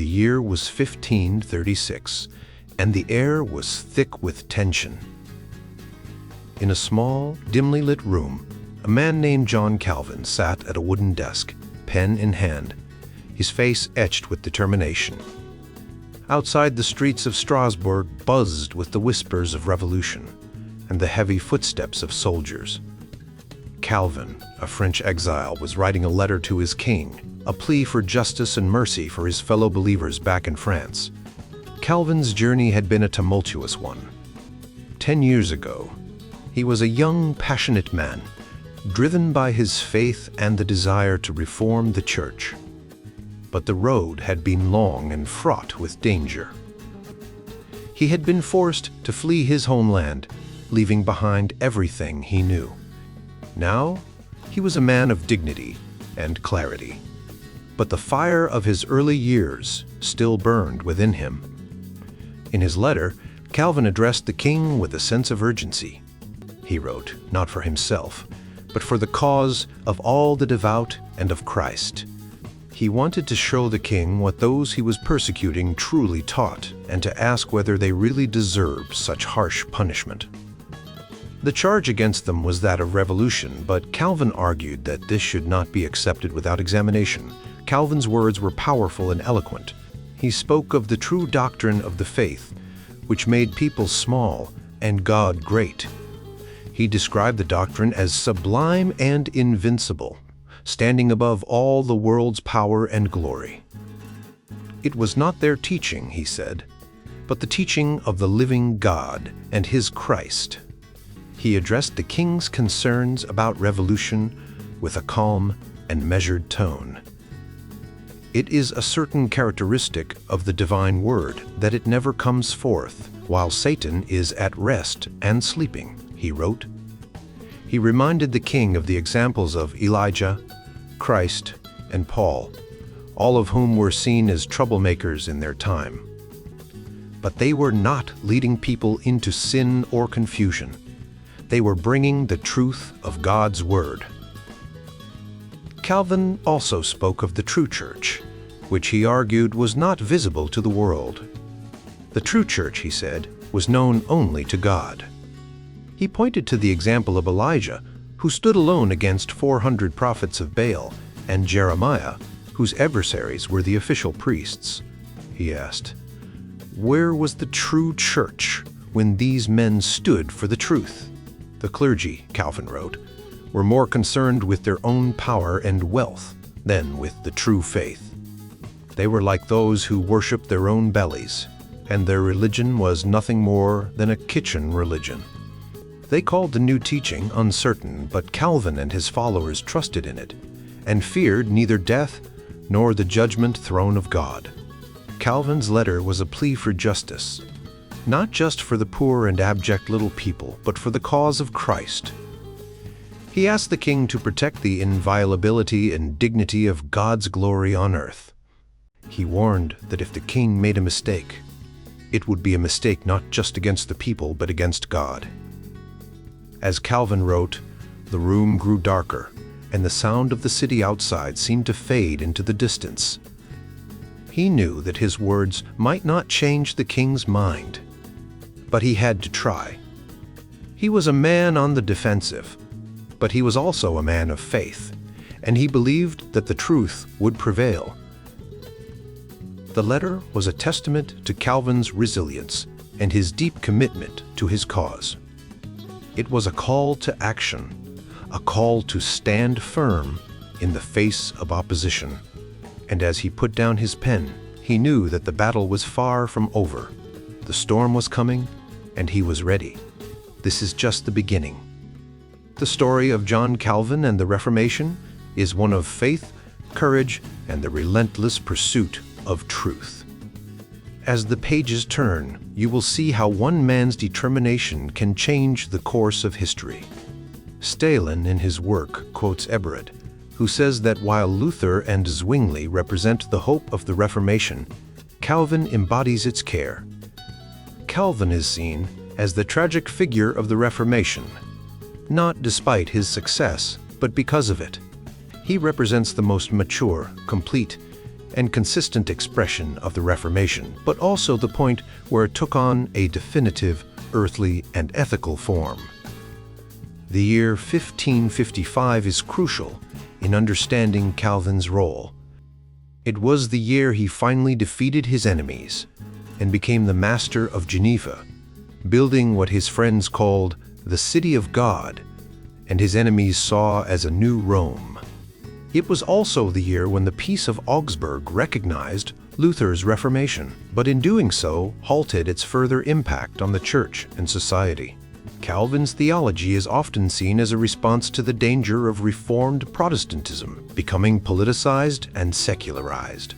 The year was 1536, and the air was thick with tension. In a small, dimly lit room, a man named John Calvin sat at a wooden desk, pen in hand, his face etched with determination. Outside, the streets of Strasbourg buzzed with the whispers of revolution and the heavy footsteps of soldiers. Calvin, a French exile, was writing a letter to his king, a plea for justice and mercy for his fellow believers back in France. Calvin's journey had been a tumultuous one. 10 years ago, he was a young, passionate man, driven by his faith and the desire to reform the church. But the road had been long and fraught with danger. He had been forced to flee his homeland, leaving behind everything he knew. Now, he was a man of dignity and clarity. But the fire of his early years still burned within him. In his letter, Calvin addressed the king with a sense of urgency. He wrote, not for himself, but for the cause of all the devout and of Christ. He wanted to show the king what those he was persecuting truly taught, and to ask whether they really deserved such harsh punishment. The charge against them was that of revolution, but Calvin argued that this should not be accepted without examination. Calvin's words were powerful and eloquent. He spoke of the true doctrine of the faith, which made people small and God great. He described the doctrine as sublime and invincible, standing above all the world's power and glory. It was not their teaching, he said, but the teaching of the living God and his Christ. He addressed the king's concerns about revolution with a calm and measured tone. It is a certain characteristic of the divine word that it never comes forth while Satan is at rest and sleeping, he wrote. He reminded the king of the examples of Elijah, Christ, and Paul, all of whom were seen as troublemakers in their time. But they were not leading people into sin or confusion. They were bringing the truth of God's word. Calvin also spoke of the true church, which he argued was not visible to the world. The true church, he said, was known only to God. He pointed to the example of Elijah, who stood alone against 400 prophets of Baal, and Jeremiah, whose adversaries were the official priests. He asked, where was the true church when these men stood for the truth? The clergy, Calvin wrote, were more concerned with their own power and wealth than with the true faith. They were like those who worshiped their own bellies, and their religion was nothing more than a kitchen religion. They called the new teaching uncertain, but Calvin and his followers trusted in it, and feared neither death nor the judgment throne of God. Calvin's letter was a plea for justice, not just for the poor and abject little people, but for the cause of Christ. He asked the king to protect the inviolability and dignity of God's glory on earth. He warned that if the king made a mistake, it would be a mistake not just against the people, but against God. As Calvin wrote, the room grew darker, and the sound of the city outside seemed to fade into the distance. He knew that his words might not change the king's mind, but he had to try. He was a man on the defensive, but he was also a man of faith, and he believed that the truth would prevail. The letter was a testament to Calvin's resilience and his deep commitment to his cause. It was a call to action, a call to stand firm in the face of opposition. And as he put down his pen, he knew that the battle was far from over. The storm was coming, and he was ready. This is just the beginning. The story of John Calvin and the Reformation is one of faith, courage, and the relentless pursuit of truth. As the pages turn, you will see how one man's determination can change the course of history. Stalin, in his work, quotes Eberhard, who says that while Luther and Zwingli represent the hope of the Reformation, Calvin embodies its care. Calvin is seen as the tragic figure of the Reformation, not despite his success, but because of it. He represents the most mature, complete, and consistent expression of the Reformation, but also the point where it took on a definitive earthly and ethical form. The year 1555 is crucial in understanding Calvin's role. It was the year he finally defeated his enemies and became the master of Geneva, building what his friends called the City of God, and his enemies saw as a new Rome. It was also the year when the Peace of Augsburg recognized Luther's Reformation, but in doing so halted its further impact on the Church and society. Calvin's theology is often seen as a response to the danger of Reformed Protestantism becoming politicized and secularized.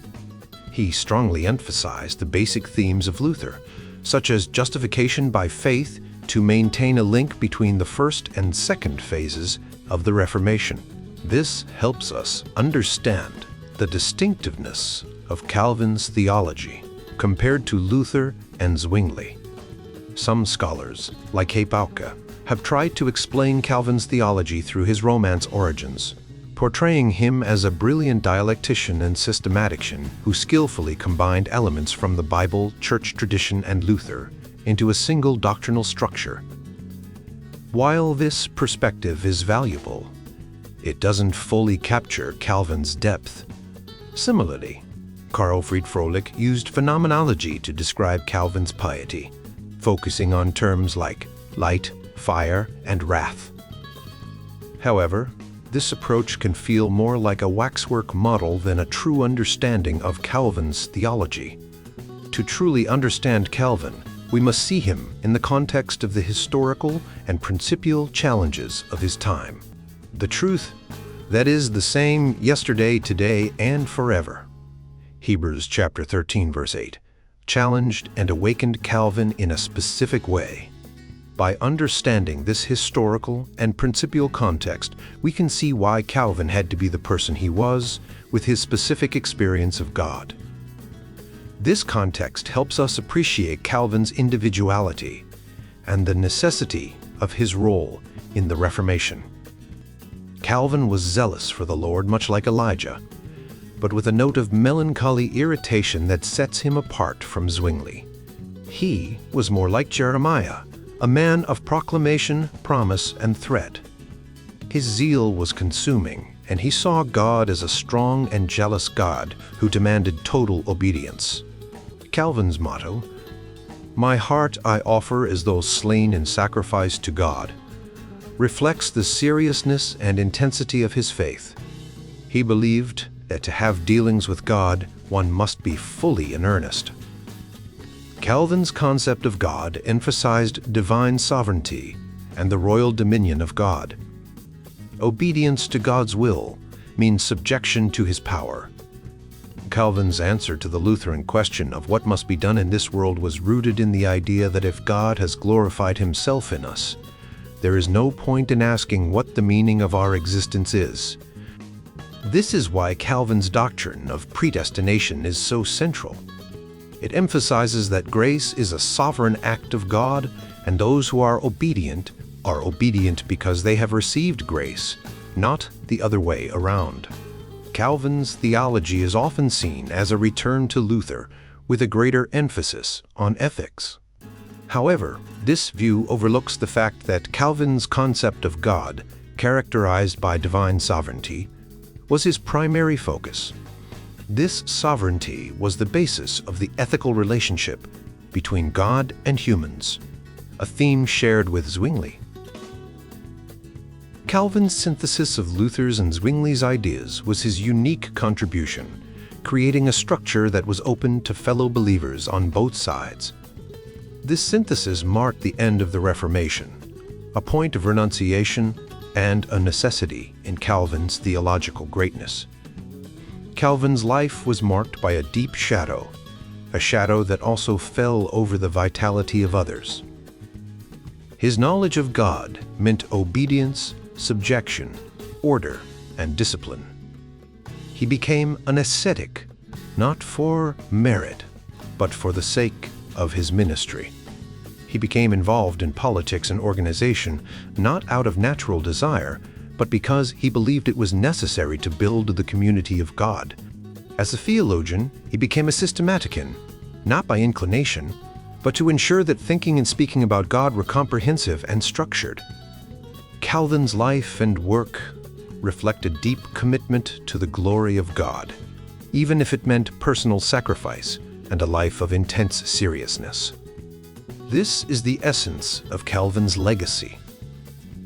He strongly emphasized the basic themes of Luther, such as justification by faith, to maintain a link between the first and second phases of the Reformation. This helps us understand the distinctiveness of Calvin's theology compared to Luther and Zwingli. Some scholars, like Bauke, have tried to explain Calvin's theology through his Romance origins, portraying him as a brilliant dialectician and systematician who skillfully combined elements from the Bible, church tradition, and Luther into a single doctrinal structure. While this perspective is valuable, it doesn't fully capture Calvin's depth. Similarly, Karlfried Froelich used phenomenology to describe Calvin's piety, focusing on terms like light, fire, and wrath. However, this approach can feel more like a waxwork model than a true understanding of Calvin's theology. To truly understand Calvin, we must see him in the context of the historical and principial challenges of his time. The truth that is the same yesterday, today, and forever. Hebrews chapter 13, verse 8, challenged and awakened Calvin in a specific way. By understanding this historical and principial context, we can see why Calvin had to be the person he was with his specific experience of God. This context helps us appreciate Calvin's individuality and the necessity of his role in the Reformation. Calvin was zealous for the Lord, much like Elijah, but with a note of melancholy irritation that sets him apart from Zwingli. He was more like Jeremiah, a man of proclamation, promise, and threat. His zeal was consuming, and he saw God as a strong and jealous God who demanded total obedience. Calvin's motto, "My heart I offer as though slain in sacrifice to God," reflects the seriousness and intensity of his faith. He believed that to have dealings with God, one must be fully in earnest. Calvin's concept of God emphasized divine sovereignty and the royal dominion of God. Obedience to God's will means subjection to his power. Calvin's answer to the Lutheran question of what must be done in this world was rooted in the idea that if God has glorified himself in us, there is no point in asking what the meaning of our existence is. This is why Calvin's doctrine of predestination is so central. It emphasizes that grace is a sovereign act of God, and those who are obedient because they have received grace, not the other way around. Calvin's theology is often seen as a return to Luther, with a greater emphasis on ethics. However, this view overlooks the fact that Calvin's concept of God, characterized by divine sovereignty, was his primary focus. This sovereignty was the basis of the ethical relationship between God and humans, a theme shared with Zwingli. Calvin's synthesis of Luther's and Zwingli's ideas was his unique contribution, creating a structure that was open to fellow believers on both sides. This synthesis marked the end of the Reformation, a point of renunciation and a necessity in Calvin's theological greatness. Calvin's life was marked by a deep shadow, a shadow that also fell over the vitality of others. His knowledge of God meant obedience, subjection, order, and discipline. He became an ascetic, not for merit, but for the sake of his ministry. He became involved in politics and organization, not out of natural desire, but because he believed it was necessary to build the community of God. As a theologian, he became a systematician, not by inclination, but to ensure that thinking and speaking about God were comprehensive and structured. Calvin's life and work reflect a deep commitment to the glory of God, even if it meant personal sacrifice and a life of intense seriousness. This is the essence of Calvin's legacy,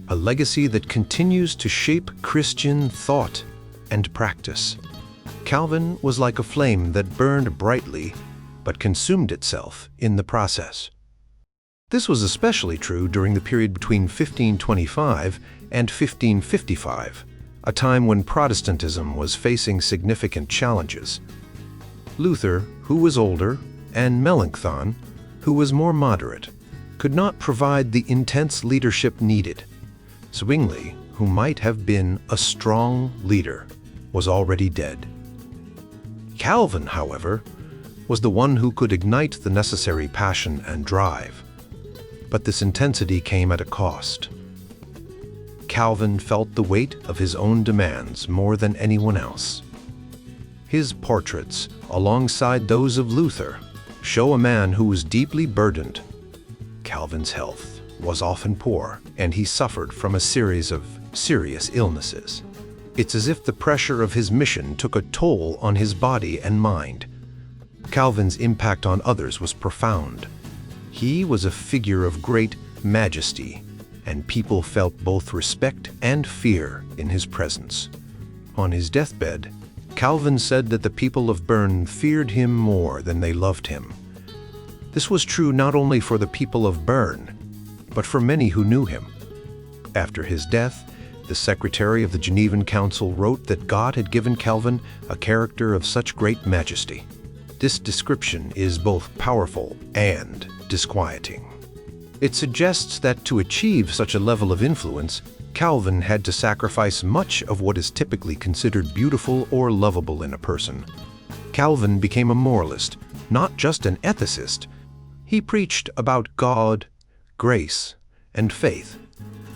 a legacy that continues to shape Christian thought and practice. Calvin was like a flame that burned brightly but consumed itself in the process. This was especially true during the period between 1525 and 1555, a time when Protestantism was facing significant challenges. Luther, who was older, and Melanchthon, who was more moderate, could not provide the intense leadership needed. Zwingli, who might have been a strong leader, was already dead. Calvin, however, was the one who could ignite the necessary passion and drive. But this intensity came at a cost. Calvin felt the weight of his own demands more than anyone else. His portraits, alongside those of Luther, show a man who was deeply burdened. Calvin's health was often poor, and he suffered from a series of serious illnesses. It's as if the pressure of his mission took a toll on his body and mind. Calvin's impact on others was profound. He was a figure of great majesty, and people felt both respect and fear in his presence. On his deathbed, Calvin said that the people of Bern feared him more than they loved him. This was true not only for the people of Bern, but for many who knew him. After his death, the secretary of the Genevan Council wrote that God had given Calvin a character of such great majesty. This description is both powerful and disquieting. It suggests that to achieve such a level of influence, Calvin had to sacrifice much of what is typically considered beautiful or lovable in a person. Calvin became a moralist, not just an ethicist. He preached about God, grace, and faith,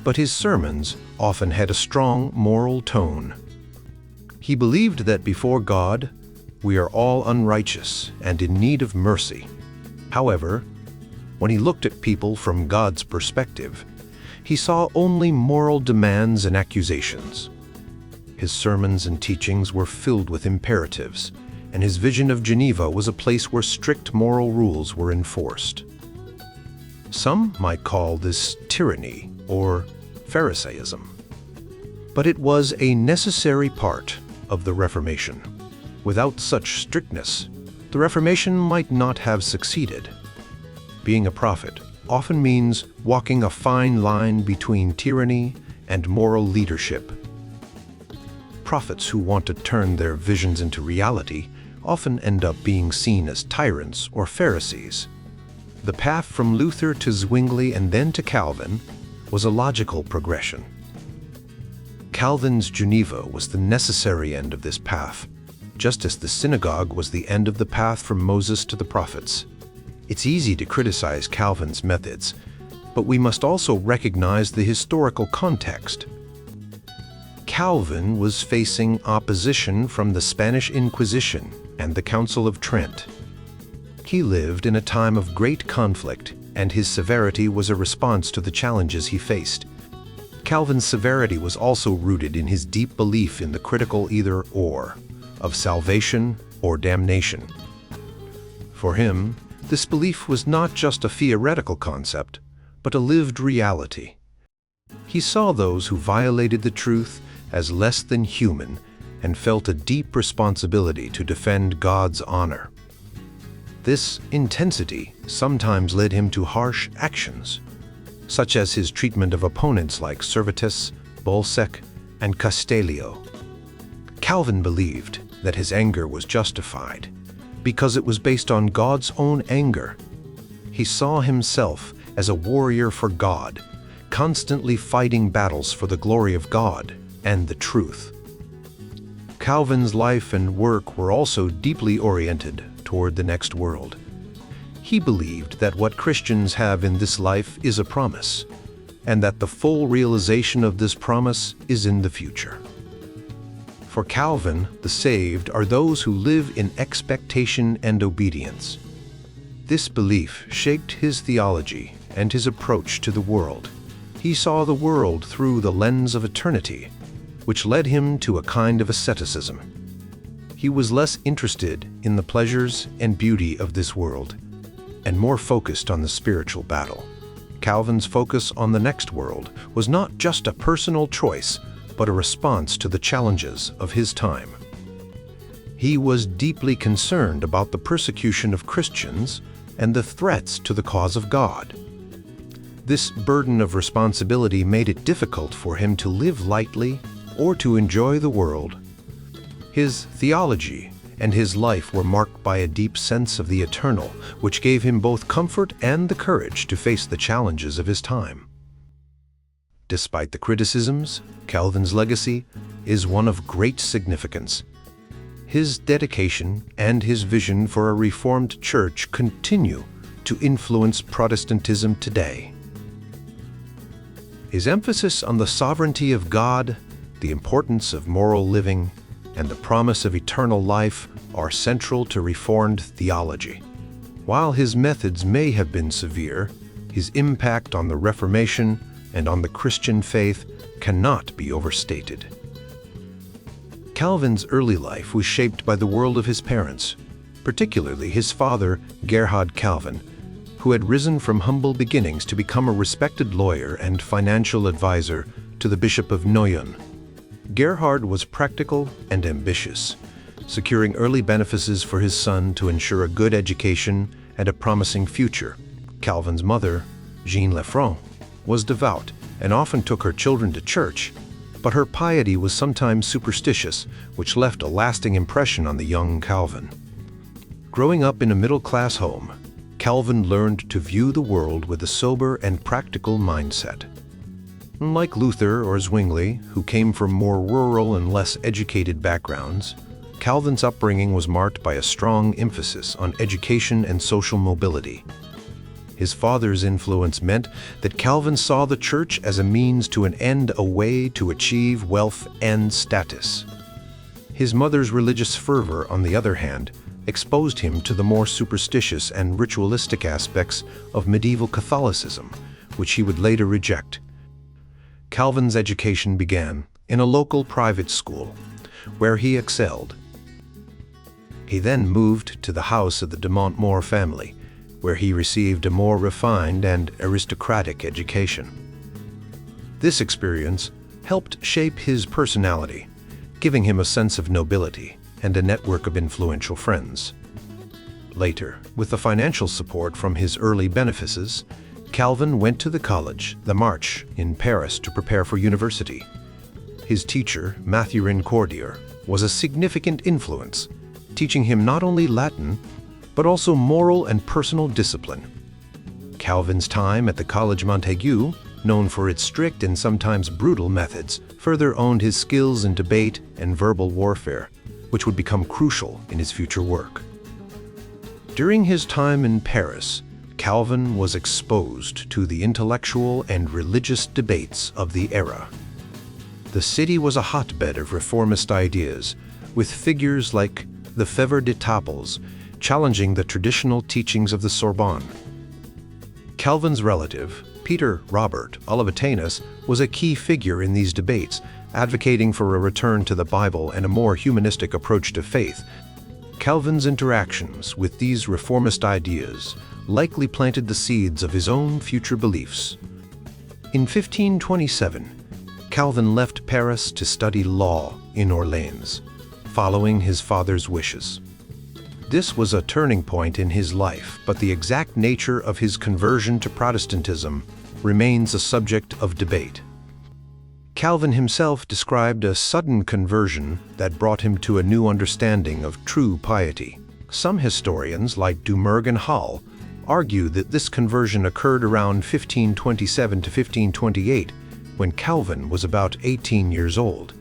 but his sermons often had a strong moral tone. He believed that before God, we are all unrighteous and in need of mercy. However, when he looked at people from God's perspective, he saw only moral demands and accusations. His sermons and teachings were filled with imperatives, and his vision of Geneva was a place where strict moral rules were enforced. Some might call this tyranny or Pharisaism, but it was a necessary part of the Reformation. Without such strictness, the Reformation might not have succeeded. Being a prophet often means walking a fine line between tyranny and moral leadership. Prophets who want to turn their visions into reality often end up being seen as tyrants or Pharisees. The path from Luther to Zwingli and then to Calvin was a logical progression. Calvin's Geneva was the necessary end of this path, just as the synagogue was the end of the path from Moses to the prophets. It's easy to criticize Calvin's methods, but we must also recognize the historical context. Calvin was facing opposition from the Spanish Inquisition and the Council of Trent. He lived in a time of great conflict, and his severity was a response to the challenges he faced. Calvin's severity was also rooted in his deep belief in the critical either-or, of salvation or damnation. For him, this belief was not just a theoretical concept, but a lived reality. He saw those who violated the truth as less than human and felt a deep responsibility to defend God's honor. This intensity sometimes led him to harsh actions, such as his treatment of opponents like Servetus, Bolsec, and Castellio. Calvin believed that his anger was justified because it was based on God's own anger. He saw himself as a warrior for God, constantly fighting battles for the glory of God and the truth. Calvin's life and work were also deeply oriented toward the next world. He believed that what Christians have in this life is a promise, and that the full realization of this promise is in the future. For Calvin, the saved are those who live in expectation and obedience. This belief shaped his theology and his approach to the world. He saw the world through the lens of eternity, which led him to a kind of asceticism. He was less interested in the pleasures and beauty of this world, and more focused on the spiritual battle. Calvin's focus on the next world was not just a personal choice, but a response to the challenges of his time. He was deeply concerned about the persecution of Christians and the threats to the cause of God. This burden of responsibility made it difficult for him to live lightly or to enjoy the world. His theology and his life were marked by a deep sense of the eternal, which gave him both comfort and the courage to face the challenges of his time. Despite the criticisms, Calvin's legacy is one of great significance. His dedication and his vision for a Reformed church continue to influence Protestantism today. His emphasis on the sovereignty of God, the importance of moral living, and the promise of eternal life are central to Reformed theology. While his methods may have been severe, his impact on the Reformation and on the Christian faith cannot be overstated. Calvin's early life was shaped by the world of his parents, particularly his father, Gerhard Calvin, who had risen from humble beginnings to become a respected lawyer and financial advisor to the Bishop of Noyon. Gerhard was practical and ambitious, securing early benefices for his son to ensure a good education and a promising future. Calvin's mother, Jeanne Lefranc, was devout and often took her children to church, but her piety was sometimes superstitious, which left a lasting impression on the young Calvin. Growing up in a middle-class home, Calvin learned to view the world with a sober and practical mindset. Unlike Luther or Zwingli, who came from more rural and less educated backgrounds, Calvin's upbringing was marked by a strong emphasis on education and social mobility. His father's influence meant that Calvin saw the church as a means to an end, a way to achieve wealth and status. His mother's religious fervor, on the other hand, exposed him to the more superstitious and ritualistic aspects of medieval Catholicism, which he would later reject. Calvin's education began in a local private school, where he excelled. He then moved to the house of the de Montmort family, where he received a more refined and aristocratic education. This experience helped shape his personality, giving him a sense of nobility and a network of influential friends. Later, with the financial support from his early benefices, Calvin went to the college, the Marche, in Paris to prepare for university. His teacher, Mathurin Cordier, was a significant influence, teaching him not only Latin, but also moral and personal discipline. Calvin's time at the Collège Montaigu, known for its strict and sometimes brutal methods, further honed his skills in debate and verbal warfare, which would become crucial in his future work. During his time in Paris, Calvin was exposed to the intellectual and religious debates of the era. The city was a hotbed of reformist ideas, with figures like the Fevre d'Etaples challenging the traditional teachings of the Sorbonne. Calvin's relative, Peter Robert Olivetanus, was a key figure in these debates, advocating for a return to the Bible and a more humanistic approach to faith. Calvin's interactions with these reformist ideas likely planted the seeds of his own future beliefs. In 1527, Calvin left Paris to study law in Orleans, following his father's wishes. This was a turning point in his life, but the exact nature of his conversion to Protestantism remains a subject of debate. Calvin himself described a sudden conversion that brought him to a new understanding of true piety. Some historians, like Dumergue and Hall, argue that this conversion occurred around 1527 to 1528, when Calvin was about 18 years old.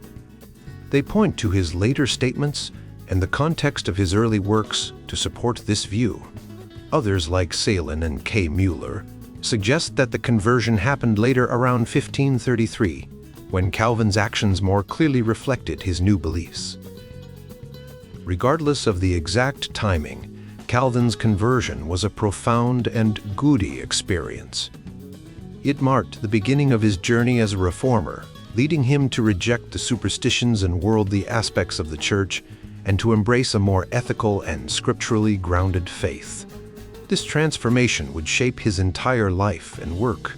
They point to his later statements and the context of his early works to support this view. Others, like Salin and K. Mueller, suggest that the conversion happened later around 1533, when Calvin's actions more clearly reflected his new beliefs. Regardless of the exact timing, Calvin's conversion was a profound and goody experience. It marked the beginning of his journey as a reformer, leading him to reject the superstitions and worldly aspects of the church and to embrace a more ethical and scripturally grounded faith. This transformation would shape his entire life and work,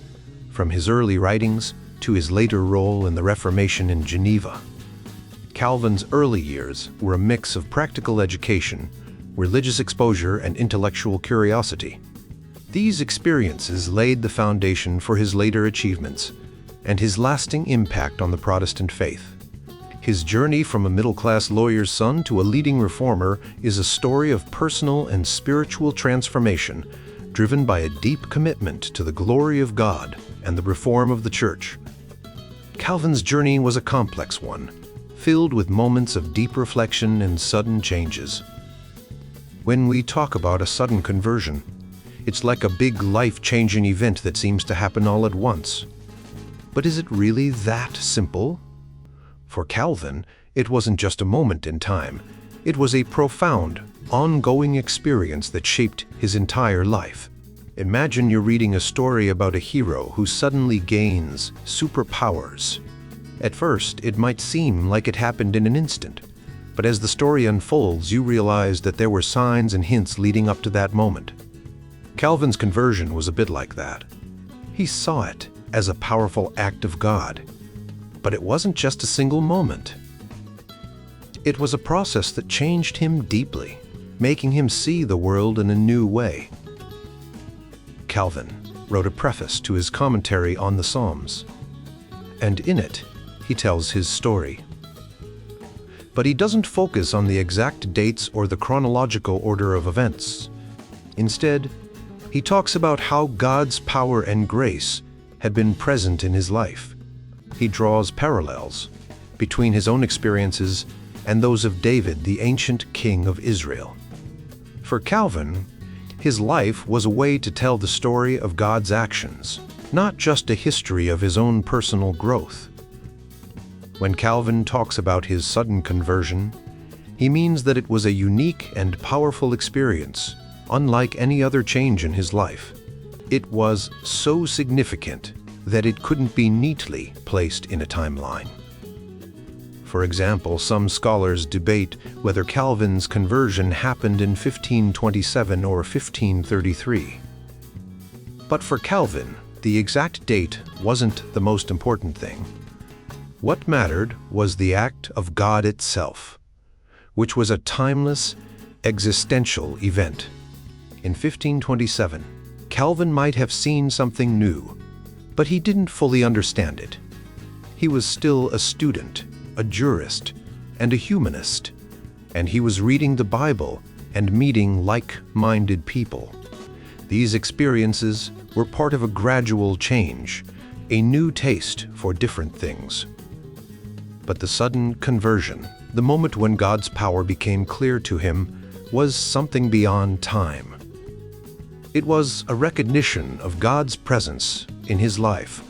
from his early writings to his later role in the Reformation in Geneva. Calvin's early years were a mix of practical education, religious exposure, and intellectual curiosity. These experiences laid the foundation for his later achievements and his lasting impact on the Protestant faith. His journey from a middle-class lawyer's son to a leading reformer is a story of personal and spiritual transformation, driven by a deep commitment to the glory of God and the reform of the Church. Calvin's journey was a complex one, filled with moments of deep reflection and sudden changes. When we talk about a sudden conversion, it's like a big life-changing event that seems to happen all at once. But is it really that simple? For Calvin, it wasn't just a moment in time. It was a profound, ongoing experience that shaped his entire life. Imagine you're reading a story about a hero who suddenly gains superpowers. At first, it might seem like it happened in an instant, but as the story unfolds, you realize that there were signs and hints leading up to that moment. Calvin's conversion was a bit like that. He saw it as a powerful act of God. But it wasn't just a single moment. It was a process that changed him deeply, making him see the world in a new way. Calvin wrote a preface to his commentary on the Psalms, and in it, he tells his story. But he doesn't focus on the exact dates or the chronological order of events. Instead, he talks about how God's power and grace had been present in his life. He draws parallels between his own experiences and those of David, the ancient king of Israel. For Calvin, his life was a way to tell the story of God's actions, not just a history of his own personal growth. When Calvin talks about his sudden conversion, he means that it was a unique and powerful experience, unlike any other change in his life. It was so significant that it couldn't be neatly placed in a timeline. For example, some scholars debate whether Calvin's conversion happened in 1527 or 1533. But for Calvin, the exact date wasn't the most important thing. What mattered was the act of God itself, which was a timeless, existential event. In 1527, Calvin might have seen something new, but he didn't fully understand it. He was still a student, a jurist, and a humanist, and he was reading the Bible and meeting like-minded people. These experiences were part of a gradual change, a new taste for different things. But the sudden conversion, the moment when God's power became clear to him, was something beyond time. It was a recognition of God's presence in his life,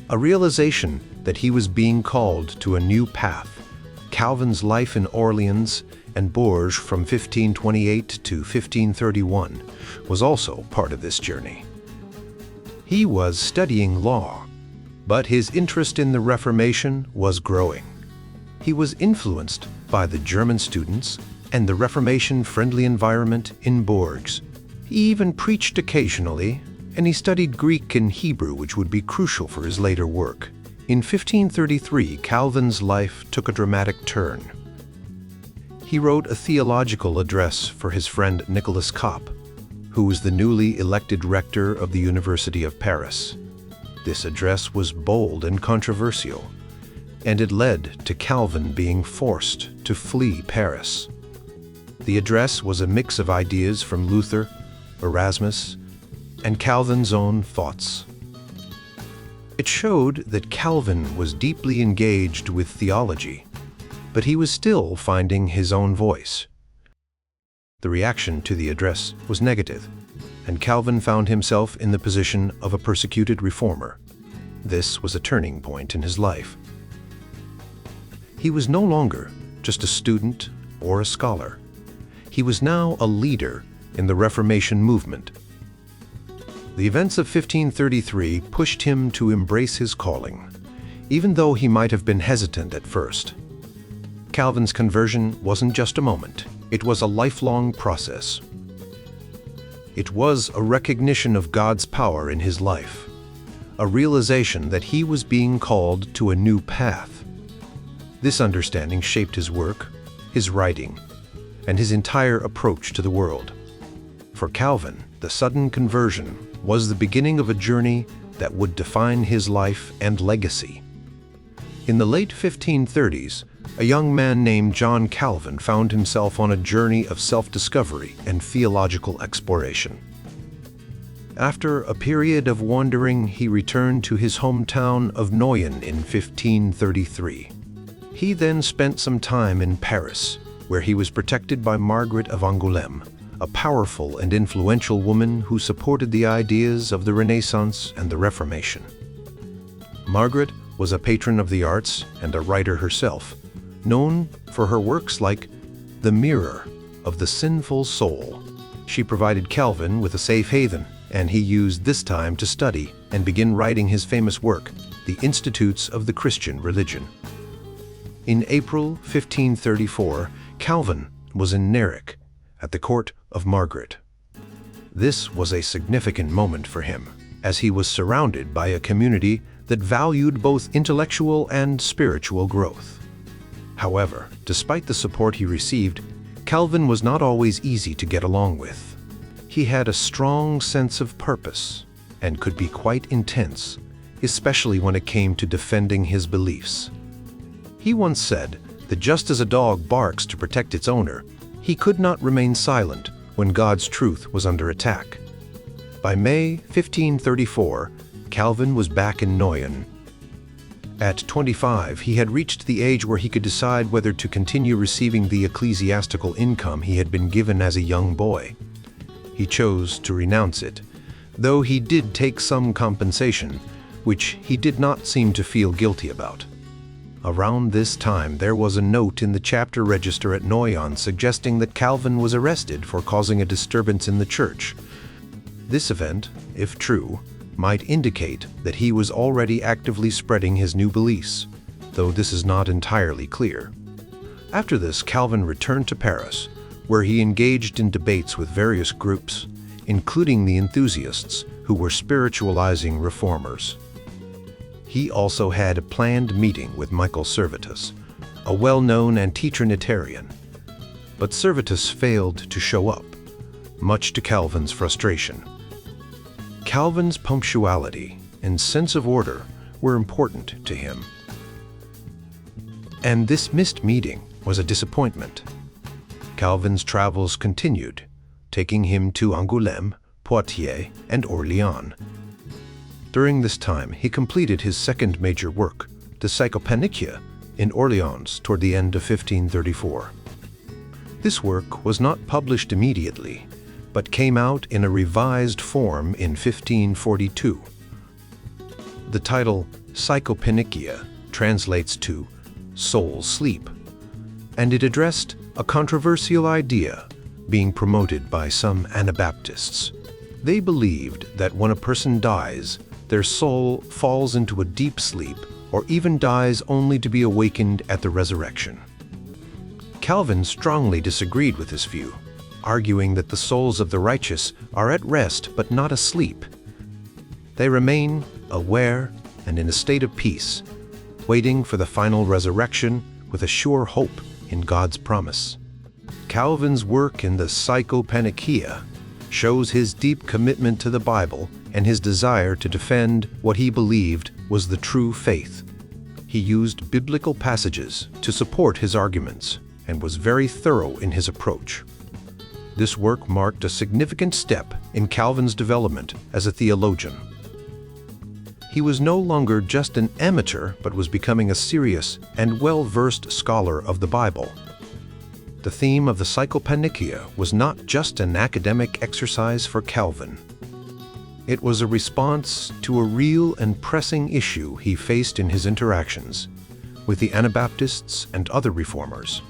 a realization that he was being called to a new path. Calvin's life in Orleans and Bourges from 1528 to 1531 was also part of this journey. He was studying law, but his interest in the Reformation was growing. He was influenced by the German students and the Reformation-friendly environment in Bourges. He even preached occasionally, and he studied Greek and Hebrew, which would be crucial for his later work. In 1533, Calvin's life took a dramatic turn. He wrote a theological address for his friend Nicolas Cop, who was the newly elected rector of the University of Paris. This address was bold and controversial, and it led to Calvin being forced to flee Paris. The address was a mix of ideas from Luther, Erasmus, and Calvin's own thoughts. It showed that Calvin was deeply engaged with theology, but he was still finding his own voice. The reaction to the address was negative, and Calvin found himself in the position of a persecuted reformer. This was a turning point in his life. He was no longer just a student or a scholar. He was now a leader in the Reformation movement. The events of 1533 pushed him to embrace his calling, even though he might have been hesitant at first. Calvin's conversion wasn't just a moment, it was a lifelong process. It was a recognition of God's power in his life, a realization that he was being called to a new path. This understanding shaped his work, his writing, and his entire approach to the world. For Calvin, the sudden conversion was the beginning of a journey that would define his life and legacy. In the late 1530s, a young man named John Calvin found himself on a journey of self-discovery and theological exploration. After a period of wandering, he returned to his hometown of Noyon in 1533. He then spent some time in Paris, where he was protected by Margaret of Angoulême, a powerful and influential woman who supported the ideas of the Renaissance and the Reformation. Margaret was a patron of the arts and a writer herself, known for her works like The Mirror of the Sinful Soul. She provided Calvin with a safe haven, and he used this time to study and begin writing his famous work, The Institutes of the Christian Religion. In April 1534, Calvin was in Neric, at the court of Margaret. This was a significant moment for him, as he was surrounded by a community that valued both intellectual and spiritual growth. However, despite the support he received, Calvin was not always easy to get along with. He had a strong sense of purpose and could be quite intense, especially when it came to defending his beliefs. He once said that just as a dog barks to protect its owner, he could not remain silent when God's truth was under attack. By May 1534, Calvin was back in Noyon. At 25, he had reached the age where he could decide whether to continue receiving the ecclesiastical income he had been given as a young boy. He chose to renounce it, though he did take some compensation, which he did not seem to feel guilty about. Around this time, there was a note in the chapter register at Noyon suggesting that Calvin was arrested for causing a disturbance in the church. This event, if true, might indicate that he was already actively spreading his new beliefs, though this is not entirely clear. After this, Calvin returned to Paris, where he engaged in debates with various groups, including the enthusiasts who were spiritualizing reformers. He also had a planned meeting with Michael Servetus, a well-known anti-Trinitarian. But Servetus failed to show up, much to Calvin's frustration. Calvin's punctuality and sense of order were important to him. And this missed meeting was a disappointment. Calvin's travels continued, taking him to Angoulême, Poitiers, and Orléans. During this time, he completed his second major work, the Psychopannychia, in Orléans toward the end of 1534. This work was not published immediately, but came out in a revised form in 1542. The title Psychopannychia translates to Soul Sleep, and it addressed a controversial idea being promoted by some Anabaptists. They believed that when a person dies, their soul falls into a deep sleep or even dies only to be awakened at the resurrection. Calvin strongly disagreed with this view, arguing that the souls of the righteous are at rest but not asleep. They remain aware and in a state of peace, waiting for the final resurrection with a sure hope in God's promise. Calvin's work in the Psychopannychia shows his deep commitment to the Bible and his desire to defend what he believed was the true faith. He used biblical passages to support his arguments and was very thorough in his approach. This work marked a significant step in Calvin's development as a theologian. He was no longer just an amateur, but was becoming a serious and well-versed scholar of the Bible. The theme of the Psychopannychia was not just an academic exercise for Calvin. It was a response to a real and pressing issue he faced in his interactions with the Anabaptists and other reformers.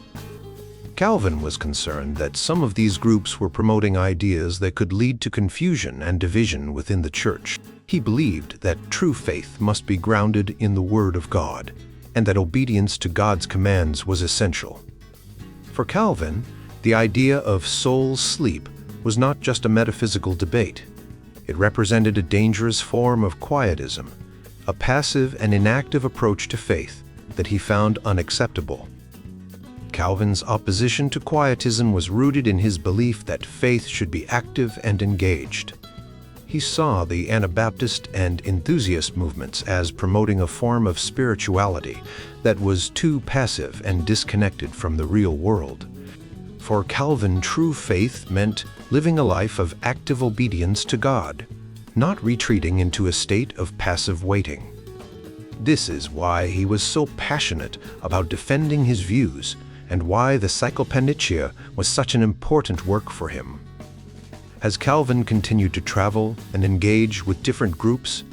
Calvin was concerned that some of these groups were promoting ideas that could lead to confusion and division within the church. He believed that true faith must be grounded in the Word of God, and that obedience to God's commands was essential. For Calvin, the idea of soul sleep was not just a metaphysical debate. It represented a dangerous form of quietism, a passive and inactive approach to faith that he found unacceptable. Calvin's opposition to quietism was rooted in his belief that faith should be active and engaged. He saw the Anabaptist and enthusiast movements as promoting a form of spirituality that was too passive and disconnected from the real world. For Calvin, true faith meant living a life of active obedience to God, not retreating into a state of passive waiting. This is why he was so passionate about defending his views and why the Psychopannychia was such an important work for him. As Calvin continued to travel and engage with different groups,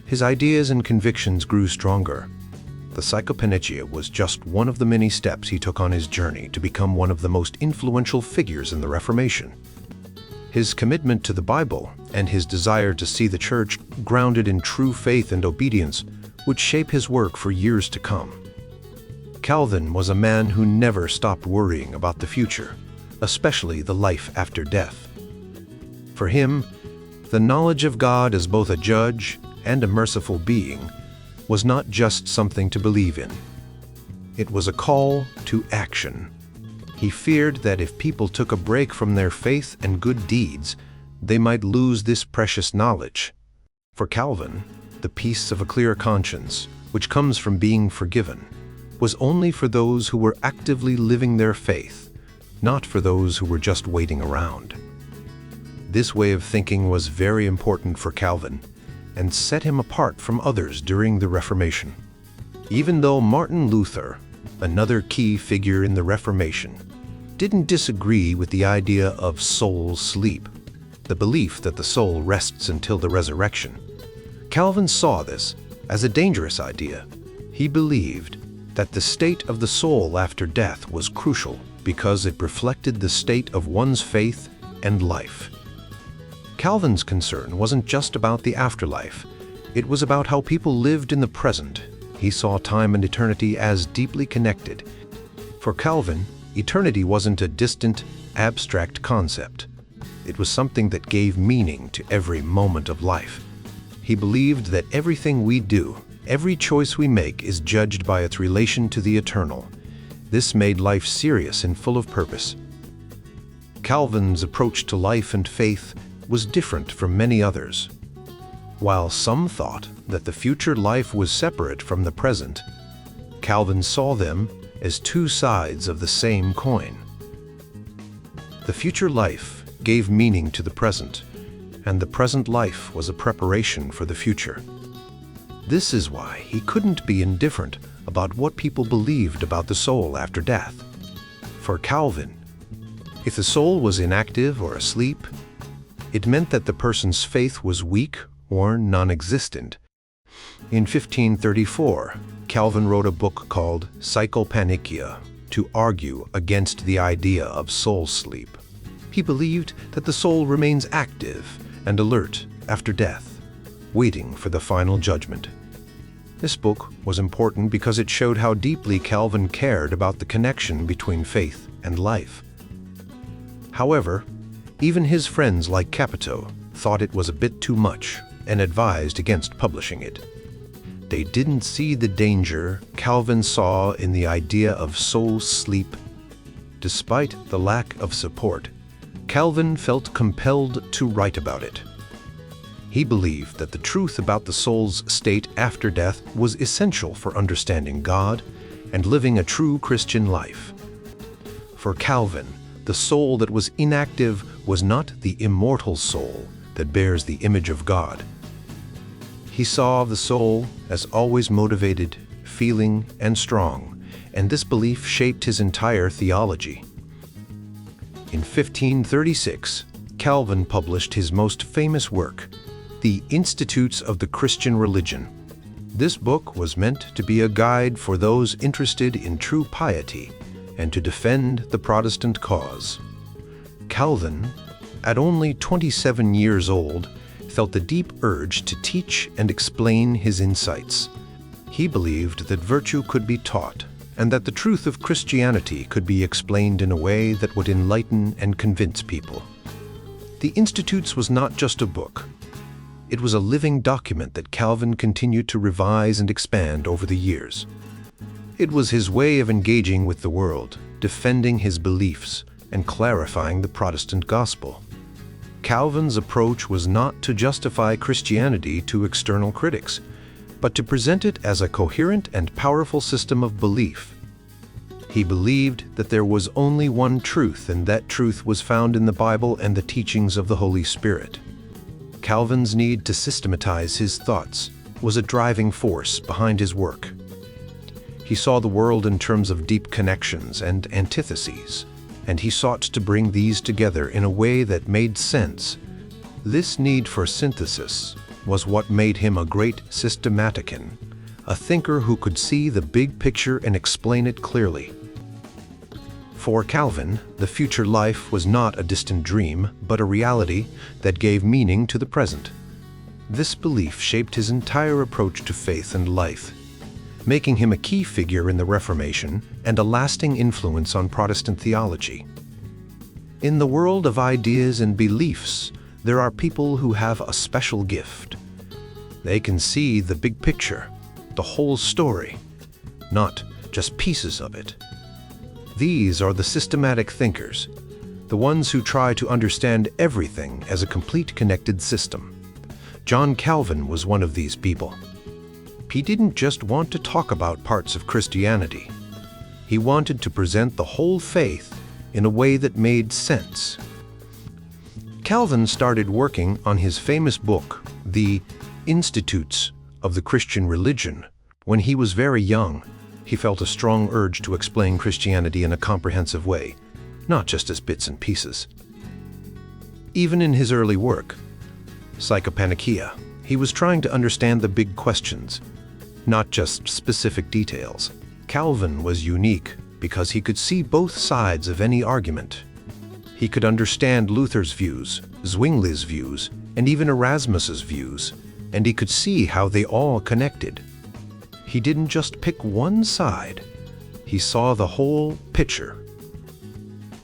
his ideas and convictions grew stronger. The Psychopannychia was just one of the many steps he took on his journey to become one of the most influential figures in the Reformation. His commitment to the Bible and his desire to see the church grounded in true faith and obedience would shape his work for years to come. Calvin was a man who never stopped worrying about the future, especially the life after death. For him, the knowledge of God as both a judge and a merciful being was not just something to believe in. It was a call to action. He feared that if people took a break from their faith and good deeds, they might lose this precious knowledge. For Calvin, the peace of a clear conscience, which comes from being forgiven, was only for those who were actively living their faith, not for those who were just waiting around. This way of thinking was very important for Calvin and set him apart from others during the Reformation. Even though Martin Luther, another key figure in the Reformation, didn't disagree with the idea of soul sleep, the belief that the soul rests until the resurrection, Calvin saw this as a dangerous idea. He believed that the state of the soul after death was crucial because it reflected the state of one's faith and life. Calvin's concern wasn't just about the afterlife. It was about how people lived in the present. He saw time and eternity as deeply connected. For Calvin, eternity wasn't a distant, abstract concept. It was something that gave meaning to every moment of life. He believed that everything we do, every choice we make, is judged by its relation to the eternal. This made life serious and full of purpose. Calvin's approach to life and faith was different from many others. While some thought that the future life was separate from the present, Calvin saw them as two sides of the same coin. The future life gave meaning to the present, and the present life was a preparation for the future. This is why he couldn't be indifferent about what people believed about the soul after death. For Calvin, if the soul was inactive or asleep, it meant that the person's faith was weak or non-existent. In 1534, Calvin wrote a book called Psychopannychia to argue against the idea of soul sleep. He believed that the soul remains active and alert after death, waiting for the final judgment. This book was important because it showed how deeply Calvin cared about the connection between faith and life. However, even his friends like Capito thought it was a bit too much and advised against publishing it. They didn't see the danger Calvin saw in the idea of soul sleep. Despite the lack of support, Calvin felt compelled to write about it. He believed that the truth about the soul's state after death was essential for understanding God and living a true Christian life. For Calvin, the soul that was inactive was not the immortal soul that bears the image of God. He saw the soul as always motivated, feeling, and strong, and this belief shaped his entire theology. In 1536, Calvin published his most famous work, The Institutes of the Christian Religion. This book was meant to be a guide for those interested in true piety and to defend the Protestant cause. Calvin, at only 27 years old, felt the deep urge to teach and explain his insights. He believed that virtue could be taught and that the truth of Christianity could be explained in a way that would enlighten and convince people. The Institutes was not just a book. It was a living document that Calvin continued to revise and expand over the years. It was his way of engaging with the world, defending his beliefs, and clarifying the Protestant gospel. Calvin's approach was not to justify Christianity to external critics, but to present it as a coherent and powerful system of belief. He believed that there was only one truth, and that truth was found in the Bible and the teachings of the Holy Spirit. Calvin's need to systematize his thoughts was a driving force behind his work. He saw the world in terms of deep connections and antitheses, and he sought to bring these together in a way that made sense. This need for synthesis was what made him a great systematician, a thinker who could see the big picture and explain it clearly. For Calvin, the future life was not a distant dream, but a reality that gave meaning to the present. This belief shaped his entire approach to faith and life, making him a key figure in the Reformation and a lasting influence on Protestant theology. In the world of ideas and beliefs, there are people who have a special gift. They can see the big picture, the whole story, not just pieces of it. These are the systematic thinkers, the ones who try to understand everything as a complete connected system. John Calvin was one of these people. He didn't just want to talk about parts of Christianity. He wanted to present the whole faith in a way that made sense. Calvin started working on his famous book, The Institutes of the Christian Religion, when he was very young. He felt a strong urge to explain Christianity in a comprehensive way, not just as bits and pieces. Even in his early work, Psychopannychia, he was trying to understand the big questions, not just specific details. Calvin was unique because he could see both sides of any argument. He could understand Luther's views, Zwingli's views, and even Erasmus's views, and he could see how they all connected. He didn't just pick one side, he saw the whole picture.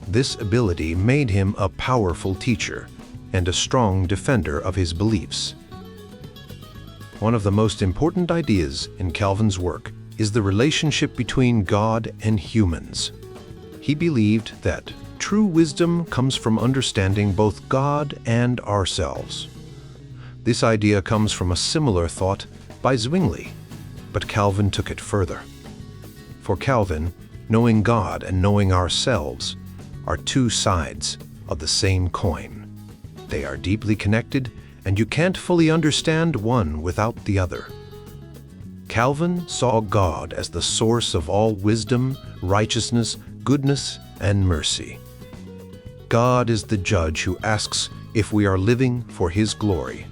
This ability made him a powerful teacher and a strong defender of his beliefs. One of the most important ideas in Calvin's work is the relationship between God and humans. He believed that true wisdom comes from understanding both God and ourselves. This idea comes from a similar thought by Zwingli, but Calvin took it further. For Calvin, knowing God and knowing ourselves are two sides of the same coin. They are deeply connected, and you can't fully understand one without the other. Calvin saw God as the source of all wisdom, righteousness, goodness, and mercy. God is the judge who asks if we are living for His glory.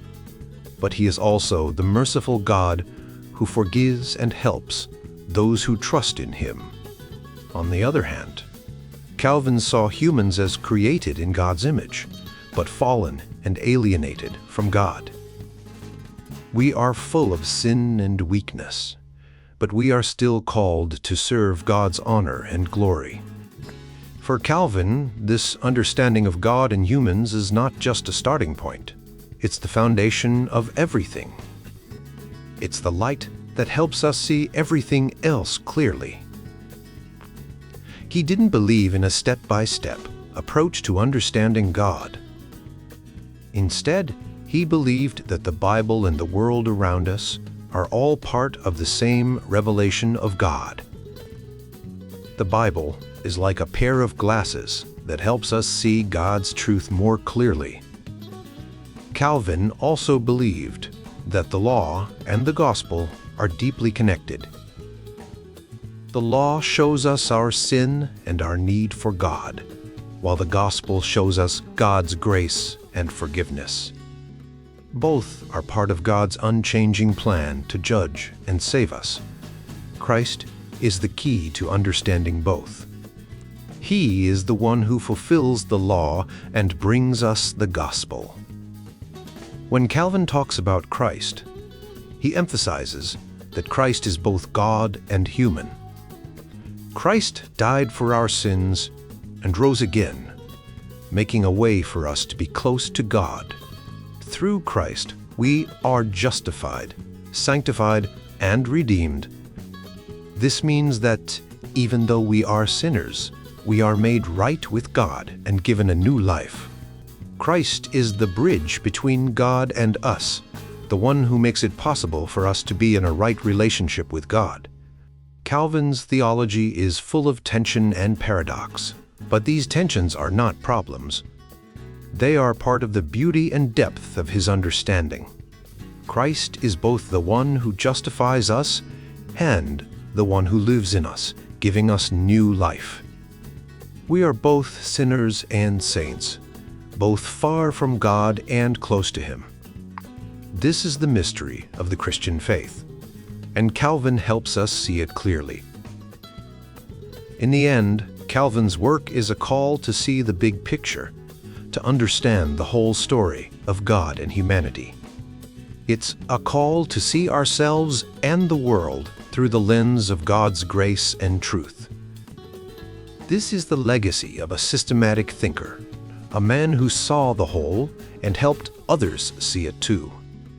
But He is also the merciful God who forgives and helps those who trust in Him. On the other hand, Calvin saw humans as created in God's image, but fallen and alienated from God. We are full of sin and weakness, but we are still called to serve God's honor and glory. For Calvin, this understanding of God and humans is not just a starting point. It's the foundation of everything. It's the light that helps us see everything else clearly. He didn't believe in a step-by-step approach to understanding God. Instead, he believed that the Bible and the world around us are all part of the same revelation of God. The Bible is like a pair of glasses that helps us see God's truth more clearly. Calvin also believed that the law and the gospel are deeply connected. The law shows us our sin and our need for God, while the gospel shows us God's grace and forgiveness. Both are part of God's unchanging plan to judge and save us. Christ is the key to understanding both. He is the one who fulfills the law and brings us the gospel. When Calvin talks about Christ, he emphasizes that Christ is both God and human. Christ died for our sins and rose again, making a way for us to be close to God. Through Christ, we are justified, sanctified, and redeemed. This means that even though we are sinners, we are made right with God and given a new life. Christ is the bridge between God and us, the one who makes it possible for us to be in a right relationship with God. Calvin's theology is full of tension and paradox, but these tensions are not problems. They are part of the beauty and depth of his understanding. Christ is both the one who justifies us and the one who lives in us, giving us new life. We are both sinners and saints, both far from God and close to Him. This is the mystery of the Christian faith, and Calvin helps us see it clearly. In the end, Calvin's work is a call to see the big picture, to understand the whole story of God and humanity. It's a call to see ourselves and the world through the lens of God's grace and truth. This is the legacy of a systematic thinker, a man who saw the whole and helped others see it too.